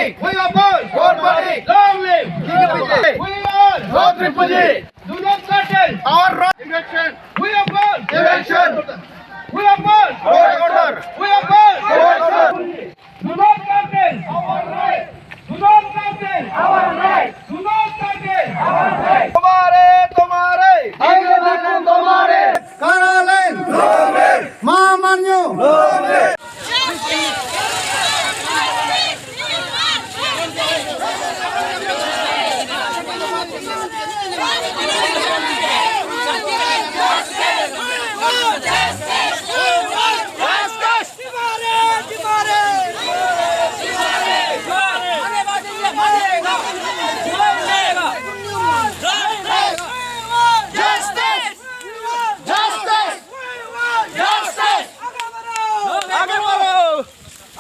verdict. We oppose Court verdict. long live Tripoli. we are No Tripoli. do not cartel Our right. eviction we oppose Eviction. we oppose Law and order. we oppose Law and order. do not cartel our right do not cartel our right do not cartel our right तुम्हारे तुम्हारे Karalen, Mahamanyo,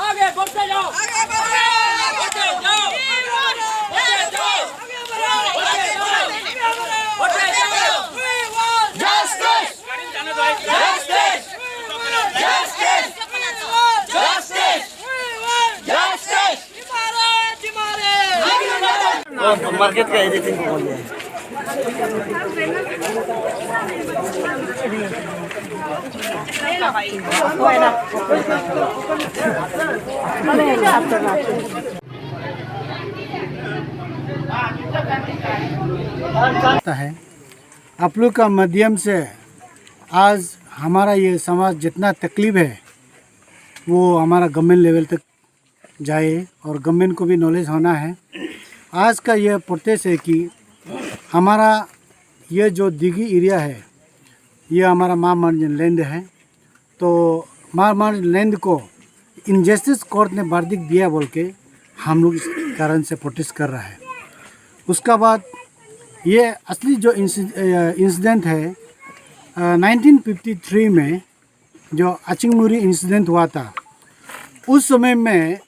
आगे बढ़ते जाओ बढ़ते जाओ market का editing को बोलिए। है आप लोग का माध्यम से आज हमारा ये समाज जितना तकलीफ है वो हमारा गवर्नमेंट लेवल तक जाए और गवर्नमेंट को भी नॉलेज होना है। आज का यह प्रोटेस्ट है कि हमारा ये जो दिघी एरिया है ये हमारा महामार्जिन लैंड है, तो महामार्जिन लैंड को इनजस्टिस कोर्ट ने वर्डिक्ट दिया बोल के हम लोग इस कारण से प्रोटेस्ट कर रहा है। उसका बाद ये असली जो इंसिडेंट है 1953 में जो अचिंगमुरी इंसिडेंट हुआ था, उस समय में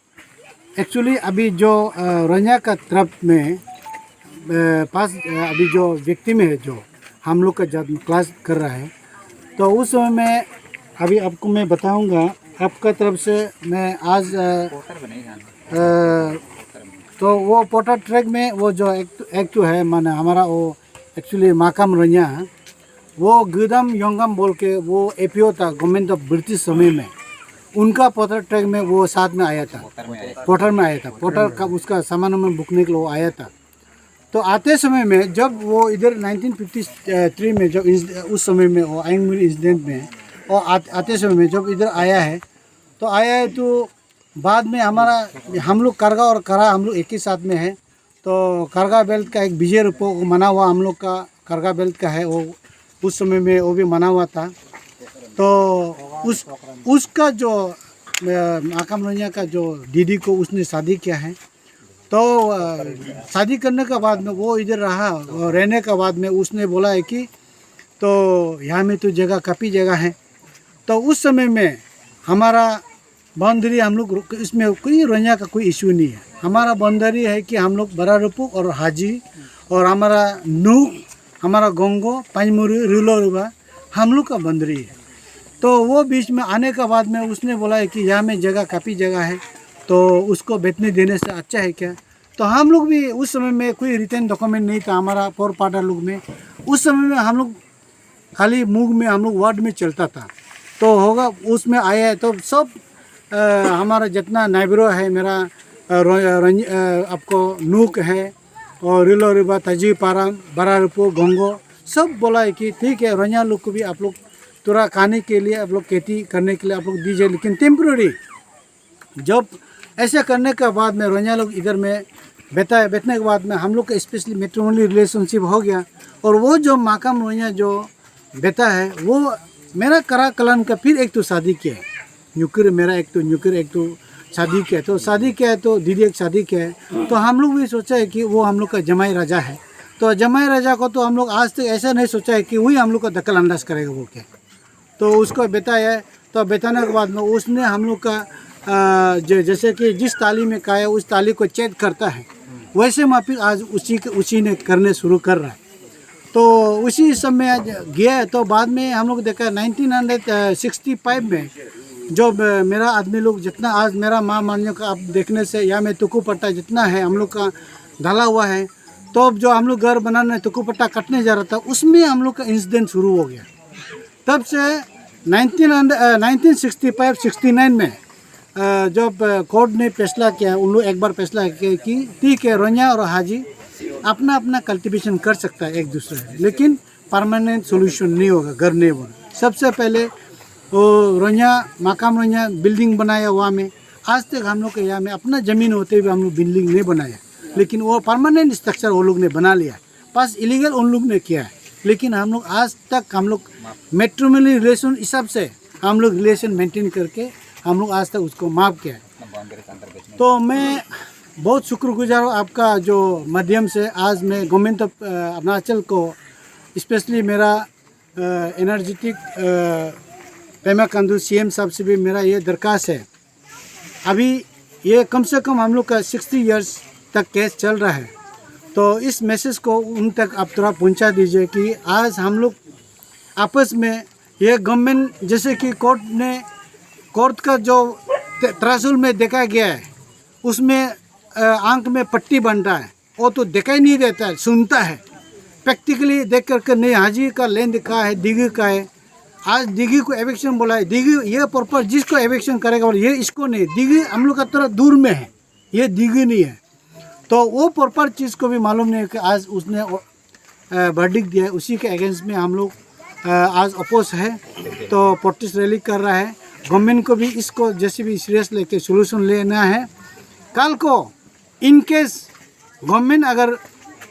एक्चुअली अभी जो रंजा का तरफ में पास अभी जो व्यक्ति में है जो हम लोग का जब क्लास कर रहा है, तो उस समय में अभी आपको मैं बताऊंगा आपका तरफ से मैं आज तो वो पोटर ट्रैक में वो जो एक है माने हमारा वो एक्चुअली माकाम रंजा वो गुदाम योंगम बोल के वो एपीओ था गवर्नमेंट ऑफ ब्रिटिश समय में, उनका पोटर ट्रैक में वो साथ में आया था, पोटर में आया था, पोटर का उसका सामान में बुकने के लिए वो आया था। तो आते समय में जब वो इधर 1953 में जब उस समय में वो आइंगमुरी इंसिडेंट में और आते समय में जब इधर आया है तो बाद में हमारा हम लोग करगा और करा हम लोग एक ही साथ में है, तो करगा बेल्ट का एक विजय रूप मना हुआ हम लोग का करगा बेल्ट का है, वो उस समय में वो भी मना हुआ था। तो उसका जो माकाम रंजा का जो दीदी को उसने शादी किया है, तो शादी करने के बाद में वो इधर रहा और रहने के बाद में उसने बोला है कि तो यहाँ में तो जगह काफ़ी जगह है, तो उस समय में हमारा बाउंड्री हम लोग इसमें कोई रंजा का कोई इशू नहीं है। हमारा बाउंड्री है कि हम लोग बड़ा रुपुक और हाजी और हमारा नूक हमारा गोंगो पंजमुरी रिलोरुबा हम लोग का बाउंड्री है। तो वो बीच में आने के बाद में उसने बोला है कि यहाँ में जगह काफ़ी जगह है, तो उसको बेचने देने से अच्छा है क्या। तो हम लोग भी उस समय में कोई रिटर्न डॉक्यूमेंट नहीं था हमारा पोर पाटा लोग में, उस समय में हम लोग खाली मुँह में हम लोग वार्ड में चलता था, तो होगा उसमें आया है। तो सब हमारा जितना नाइब्रो है मेरा आपको नूक है और रिलो रिबा तजी पारा बड़ा रुपो गोंगो सब बोला है कि ठीक है रंजा लोग को भी आप लोग थोड़ा खाने के लिए आप लोग खेती करने के लिए आप लोग दीजिए, लेकिन टेम्प्रेरी जब ऐसा करने के बाद में रंजा लोग इधर में बैठने के बाद में हम लोग का स्पेशली मैट्रिमोनियल रिलेशनशिप हो गया। और वो जो माकाम रंजा जो बेटा है वो मेरा करा कलन का फिर एक तो शादी किया है, न्यूकर मेरा एक तो शादी किया, तो शादी किया है तो दीदी एक शादी किया है। तो हम लोग भी सोचा है कि वो हम लोग का जमाई राजा है, तो जमाई राजा को तो हम लोग आज तक ऐसा नहीं सोचा है कि वही हम लोग का दखल अंदाज करेगा वो क्या। तो उसको बेटा है, तो बेटाने के बाद में उसने हम लोग का जैसे कि जिस ताली में खाया उस ताली को चेक करता है, वैसे माफी आज उसी ने करने शुरू कर रहा है। तो उसी समय गया है। तो बाद में हम लोग देखा 1965 में जो मेरा आदमी लोग जितना आज मेरा माँ मान्यों का आप देखने से या में तुकु पट्टा जितना है हम लोग का डाला हुआ है, तो जो हम लोग घर बनाने तुकु पट्टा कटने जा रहा था उसमें हम लोग का इंसिडेंट शुरू हो गया। तब से 1965-69 में जब कोर्ट ने फैसला किया, उन लोग एक बार फैसला किया कि ठीक है रोनिया और हाजी अपना अपना कल्टीवेशन कर सकता है एक दूसरे से, लेकिन परमानेंट सोल्यूशन नहीं होगा, घर नहीं बना। सबसे पहले वो रोनिया माकाम रोनिया बिल्डिंग बनाया वहाँ में, आज तक हम लोग के यहाँ में अपना ज़मीन होते हुए हम लोग बिल्डिंग नहीं बनाया, लेकिन वो परमानेंट स्ट्रक्चर वो लोग ने बना लिया। पास इलीगल उन लोग ने किया है, लेकिन हम लोग आज तक हम लोग मैट्रिमोनियल रिलेशन हिसाब से हम लोग रिलेशन मेंटेन करके हम लोग आज तक उसको माफ़ किया है। तो मैं बहुत शुक्रगुजार हूँ आपका जो माध्यम से आज मैं गवर्नमेंट ऑफ अरुणाचल को, स्पेशली मेरा एनर्जेटिक पेमा खांडू CM साहब से भी मेरा ये दरख्वास्त है। अभी ये कम से कम हम लोग का 60 इयर्स तक केस चल रहा है, तो इस मैसेज को उन तक आप थोड़ा पहुंचा दीजिए कि आज हम लोग आपस में ये गवर्नमेंट, जैसे कि कोर्ट का जो तराजुल में देखा गया है उसमें आंख में पट्टी बन रहा है, वो तो दिखाई नहीं देता है, सुनता है। प्रैक्टिकली देख करके नहीं हाजी का लैंड का है, दिघी का है, आज दिघी को एविक्शन बोला है, दिघी ये पर्पज जिसको एविक्शन करेगा बोला, ये इसको नहीं, दिघी हम लोग का थोड़ा दूर में है, ये दिघी नहीं है। तो वो पर्पज चीज़ को भी मालूम नहीं है कि आज उसने वर्डिक्ट दिया है, उसी के अगेंस्ट में हम लोग आज अपोज है, तो प्रोटेस्ट रैली कर रहा है। गवर्नमेंट को भी इसको जैसे भी सीरियस लेके सोल्यूशन लेना है। कल को इन केस गवर्नमेंट अगर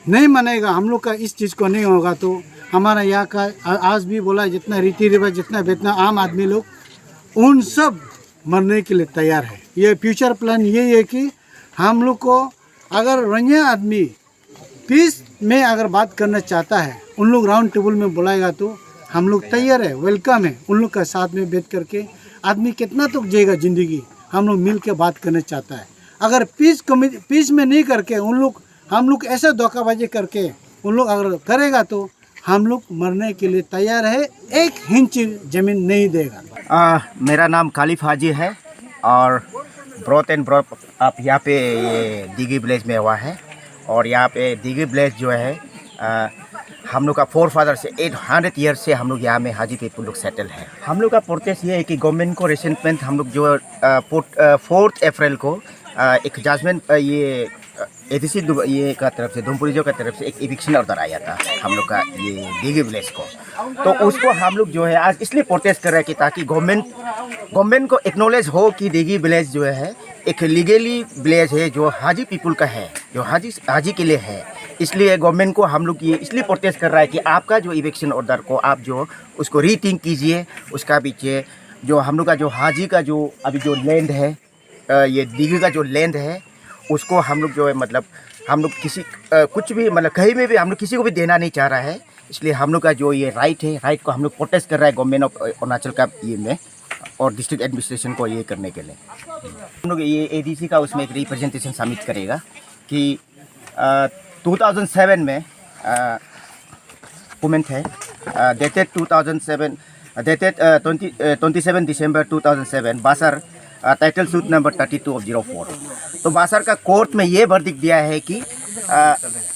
नहीं मानेगा, हम लोग का इस चीज़ को नहीं होगा, तो हमारा यहाँ का आज भी बोला जितना रीति रिवाज जितना बेतना आम आदमी लोग उन सब मरने के लिए तैयार है। ये फ्यूचर प्लान यही है कि हम लोग को अगर रोनिया आदमी पीस में अगर बात करना चाहता है, उन लोग राउंड टेबल में बुलाएगा तो हम लोग तैयार है, वेलकम है। उन लोग का साथ में बैठ करके आदमी कितना तो जिएगा ज़िंदगी, हम लोग मिल के बात करना चाहता है। अगर पीस में नहीं करके हम लोग ऐसा धोखाबाजी करके उन लोग अगर करेगा तो हम लोग मरने के लिए तैयार है, एक इंच ज़मीन नहीं देगा। मेरा नाम खालिफ हाजी है और ब्रॉथ आप यहाँ पे ये दिघी विलेज में हुआ है। और यहाँ पे दिघी विलेज जो है हम लोग का 4 फादर से 800 ईयर से हम लोग यहाँ में हाजी पीपल लोग सेटल है। हम लोग का प्रोटेस्ट ये है कि गवर्नमेंट को रिसेंटमेंट हम लोग जो 4 अप्रैल को एक जजमेंट ये ADC ये का तरफ से दुमपुरिजो का तरफ से एक इविक्शन ऑर्डर आया था हम लोग का ये दिघी विलेज को, तो उसको हम लोग जो है आज इसलिए प्रोटेस्ट कर रहे हैं कि ताकि गवर्नमेंट को एक्नॉलेज हो कि दिघी विलेज जो है एक लीगली विलेज है जो हाजी पीपल का है, जो हाजी के लिए है। इसलिए गवर्नमेंट को हम लोग ये इसलिए प्रोटेस्ट कर रहा है कि आपका जो इविक्शन ऑर्डर को आप जो उसको रीथिंक कीजिए। उसका पीछे जो हम लोग का जो हाजी का जो अभी जो लैंड है, ये दिघी का जो लैंड है, उसको हम लोग जो है मतलब हम लोग किसी कुछ भी मतलब कहीं में भी हम लोग किसी को भी देना नहीं चाह रहा है। इसलिए हम लोग का जो ये राइट है, राइट को हम लोग प्रोटेस्ट कर रहा है गवर्नमेंट ऑफ अरुणाचल का ये में और डिस्ट्रिक्ट एडमिनिस्ट्रेशन को ये करने के लिए। हम लोग ये ADC का उसमें एक रिप्रेजेंटेशन सबमिट करेगा कि 2007 में डॉक्यूमेंट है dated 27 December 2007 Basar title suit number 32 of 04। तो बासर का कोर्ट में ये वर्डिक्ट दिया है कि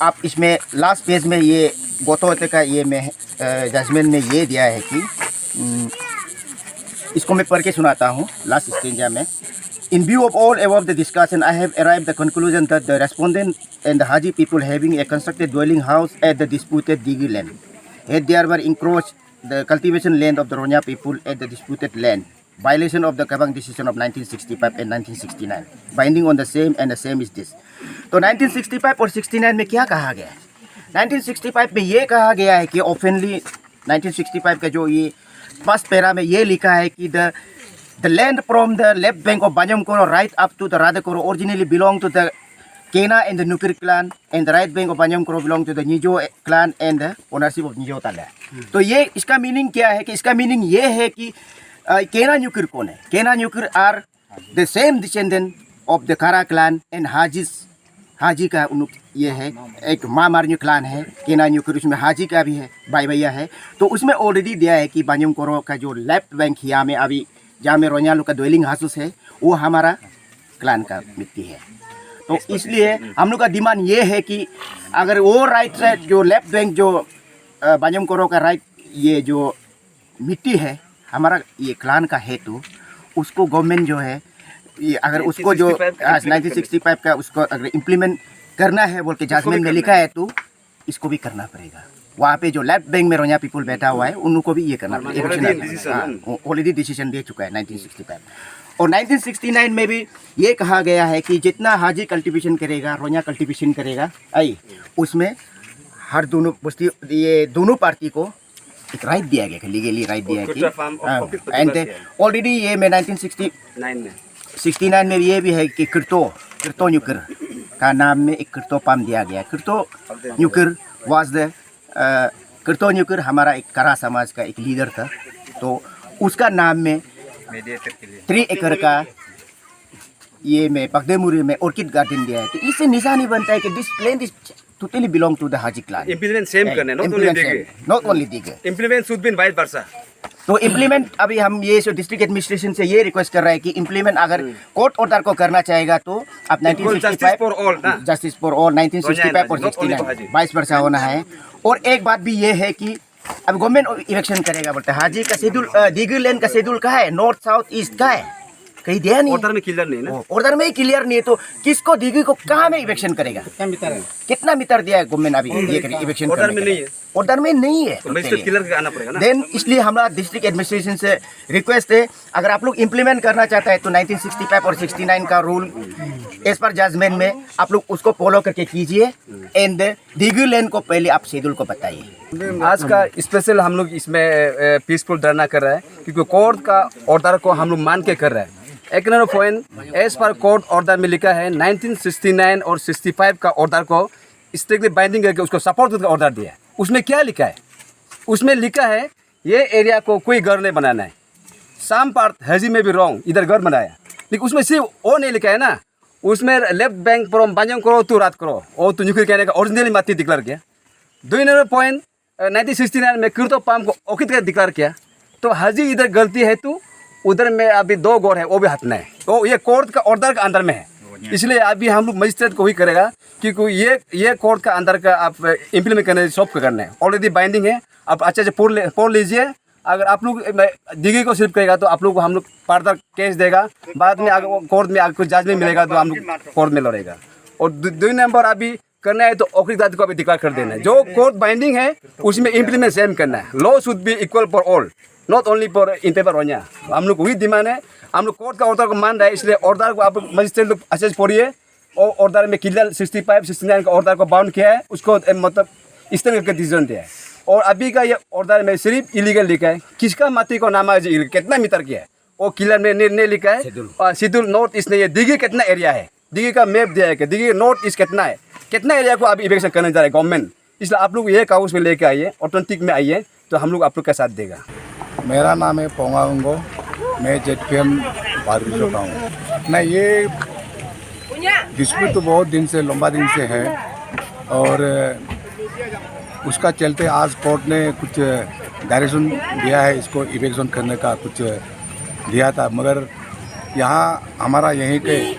आप इसमें लास्ट पेज में ये गोतोते का ये में जजमेंट में ये दिया है कि इसको मैं पढ़ के सुनाता हूँ लास्ट स्टेंजा में। In view of all above the discussion, I have arrived at the conclusion that the respondent and the Haji people having a constructed dwelling house at the disputed Dighí land had thereby encroached the cultivation land of the Ronya people at the disputed land, violation of the Kabang decision of 1965 and 1969, binding on the same and the same is this। तो 1965 और 69 में क्या कहा गया है? 1965 में ये कहा गया है कि ओपनली 1965 का जो ये फर्स्ट पैरा में ये लिखा है कि the land from the left bank of Banyam Koro right up to the Radakoro originally belonged to the Kena and the Nukir clan, and the right bank of Banyam Koro belonged to the Nijo clan and the ownership of Nijo Tala। तो ये इसका meaning क्या है कि इसका meaning ये है कि केना न्यूकिर कौन है? केना न्यूकिर are the same descendant of the कारा क्लान एंड हाजी का ये है एक माँ मारन्यू क्लान है। केना न्यूकिर उसमें हाजी का भी है, भाई भैया है। तो उसमें ऑलरेडी दिया है कि बान्यम कोरो का जो लेफ्ट बैंक यहाँ में अभी जहाँ में रोनिया लोग का ड्वेलिंग हाउस है वो हमारा क्लान का मिट्टी है। तो इसलिए हम लोग का डिमांड ये है कि अगर वो राइट साइड जो लेफ्ट बैंक जो बांजम कोरो का राइट ये जो मिट्टी है हमारा ये क्लान का है तो उसको गवर्नमेंट जो है ये अगर उसको जो 1965 का उसको अगर इम्प्लीमेंट करना है बोल के जजमेंट में लिखा है तो इसको भी करना पड़ेगा। वहाँ पे जो लेफ्ट बैंक में रोनिया पीपल बैठा हुआ है उनको भी ये करना पड़ेगा। ऑलरेडी डिसीजन दे चुका है 1965 और 1969 में भी ये कहा गया है कि जितना हाजी कल्टीवेशन करेगा रोनिया कल्टीवेशन करेगा उसमें हर दोनों बस्ती ये दोनों पार्टी को एक राइट दिया गया, लीगली राइट दिया कि एंड ऑलरेडी ये में 1969 में ये भी है कि किर्तो न्यूकर का नाम में एक किर्तो पाम दिया गया। किर्तो न्यूकर वाज द किर्तो न्यूकर हमारा एक करा समाज का एक लीडर था, तो उसका नाम में 3 एकड़ का ये में पगडेमुरी में ऑर्किड गार्डन दिया है। तो इससे निशानी बनता है कि this land is totally belong to the Haji clan. Implement same करने, not only Diga. Implement should be vice versa. तो इम्प्लीमेंट अभी हम ये जो डिस्ट्रिक्ट एडमिनिस्ट्रेशन से ये रिक्वेस्ट कर रहे हैं कि इम्प्लीमेंट अगर कोर्ट ऑर्डर को करना चाहेगा तो आप 1965 जस्टिस फॉर ऑल 1965 और 69 22 वर्ष होना है। और एक बात भी ये है कि अब गवर्नमेंट इलेक्शन करेगा बोलते हैं हाजी का शेड्यूल दिगी लैंड का शेड्यूल कहाँ है, नॉर्थ साउथ ईस्ट का है, कहीं दिया नहीं, ऑर्डर में क्लियर नहीं ना, ऑर्डर में ही क्लियर नहीं है। तो किसको दिगी को कहाँ में इलेक्शन करेगा, कितना मीटर दिया है गवर्नमेंट अभी ये इलेक्शन ऑर्डर में नहीं है, ऑर्डर में नहीं है तो मजिस्ट्रेट क्लियर करके आना पड़ेगा ना। देन इसलिए हमारा डिस्ट्रिक्ट एडमिनिस्ट्रेशन से रिक्वेस्ट है अगर आप लोग इम्प्लीमेंट करना चाहता है तो 1965 और 69 का रूल एज पर जजमेंट में आप लोग उसको फॉलो करके कीजिए एंड दिगी लैंड को पहले आप शेड्यूल को बताइए। आज का स्पेशल हम लोग इसमें पीसफुल धरना कर रहे हैं क्योंकि कोर्ट का ऑर्डर को हम लोग मान के कर रहे हैं। एक नंबर पॉइंट एज पर कोर्ट ऑर्डर में लिखा है 1969 और 65 का ऑर्डर को स्ट्रिक्टली बाइंडिंग करके उसको सपोर्ट करके ऑर्डर दिया है। उसमें क्या लिखा है, उसमें लिखा है ये एरिया को कोई घर नहीं बनाना है। सम पार्ट हाजी में भी रॉन्ग, इधर घर बनाया, लेकिन उसमें सिर्फ वो नहीं लिखा है ना, उसमें लेफ्ट बैंक फ्रॉम बांजम करो तो रात करो और तो न्यूक्लियर कहने का ओरिजिनली माती डिक्लेयर किया। 2 नंबर पॉइंट 1969 में किर्तो पाम को औकित कर डिक्लेयर किया। तो हाजी इधर गलती है तो उधर में अभी 2 गोर है वो भी हटना है, तो ये कोर्ट का ऑर्डर का अंदर में है। इसलिए अभी हम लोग मजिस्ट्रेट को ही करेगा क्योंकि ये कोर्ट का अंदर का आप इम्प्लीमेंट करने सब करना है, ऑलरेडी बाइंडिंग है। आप अच्छे से पढ़ लीजिए। अगर आप लोग दिगी को सिर्फ करेगा तो आप लोग को हम लोग फर्दर केस देगा, बाद में अगर कोर्ट में अगर कुछ जजमेंट मिलेगा तो हम लोग कोर्ट में लड़ेगा। और 2 नंबर अभी करना है तो औकित जाति को अभी डिक्लेयर कर देना है। जो कोर्ट बाइंडिंग है उसमें इम्प्लीमेंट सेम करना है। Law should be equal for all, not only for in paper रोनिया। हम लोग वही डिमांड है, हम लोग कोर्ट का ऑर्डर को मान रहे हैं, इसलिए ऑर्डर को आप मजिस्ट्रेट लोग अच्छे से पढ़िए। और ऑर्डर में क्लियर 65 69 का ऑर्डर को बाउंड किया है, उसको मतलब इस तरह का डिसीजन दिया है। और अभी का ये ऑर्डर में सिर्फ इलीगल लिखा है, किसका माटी को नाम है कितना मीटर किया है वो क्लियर में नहीं लिखा है। शेड्यूल नॉर्थ ईस्ट नहीं है, दिगी कितना एरिया है, दिगी का मैप दिया है कि दिगी नॉर्थ ईस्ट कितना है, कितना एरिया को अभी इवेक्शन करने जा रहा है गवर्नमेंट। इसलिए आप लोग ये कागज में लेके आइए, ऑथेंटिक में आइए, तो हम लोग आप लोग का साथ देगा। मेरा नाम है पोंगा उंगो, मैं जेडपीएम बारगुजो का हूँ। मैं ये डिस्प्यूट तो बहुत दिन से लंबा दिन से है और उसका चलते आज कोर्ट ने कुछ डायरेक्शन दिया है, इसको इवेक्शन करने का कुछ दिया था। मगर यहाँ हमारा यहीं के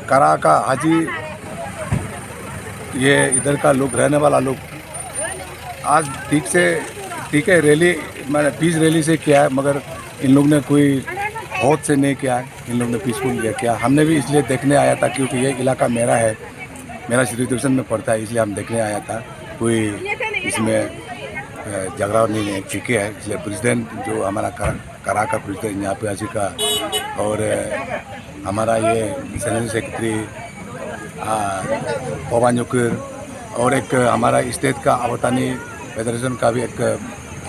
करा का हाजी ये इधर का लोग रहने वाला लोग आज ठीक है रैली मैंने पीस रैली से किया है, मगर इन लोग ने कोई बहुत से नहीं किया है, इन लोग ने पीसफुल किया। हमने भी इसलिए देखने आया था क्योंकि ये इलाका मेरा है, मेरा डिवीजन में पड़ता है, इसलिए हम देखने आया था। कोई इसमें झगड़ा नहीं है, ठीक है। इसलिए प्रेसिडेंट जो हमारा करा का प्रेसिडेंट यहाँ पे हाजी का और हमारा ये सेनेटरी सेक्रेटरी पवन नुकर और एक हमारा स्टेट का अवतानी फेडरेशन का भी एक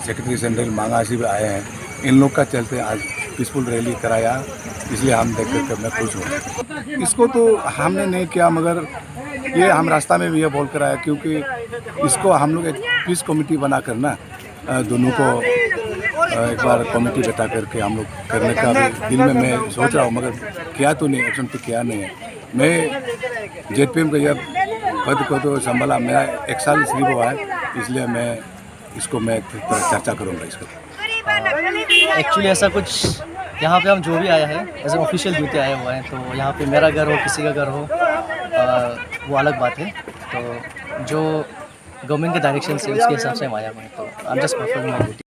सेक्रेटरी जनरल मांगा हाजी भी आए हैं। इन लोग का चलते आज पीसफुल रैली कराया, इसलिए हम देख कर मैं खुश हूँ। इसको तो हमने नहीं किया, मगर ये हम रास्ता में भी ये बोल कर आया क्योंकि इसको हम लोग एक पीस कमेटी बना कर ना दोनों को एक बार कमेटी बैठा करके हम लोग करने का भी दिल में मैं सोच रहा हूँ, मगर किया तो नहीं, एक्शन तो किया नहीं है। मैं जेडपीएम का जब पद को तो संभाला, मेरा 1 साल सिर्फ हुआ है, इसलिए मैं इसको मैं चर्चा करूँगा इसको। एक्चुअली ऐसा कुछ यहाँ पे हम जो भी आया है एज ए ऑफिशियल ड्यूटी आए हुए हैं, तो यहाँ पे मेरा घर हो किसी का घर हो वो अलग बात है। तो जो गवर्नमेंट के डायरेक्शन से उसके हिसाब से हम आया हुए हैं, तो I am just performing my duty.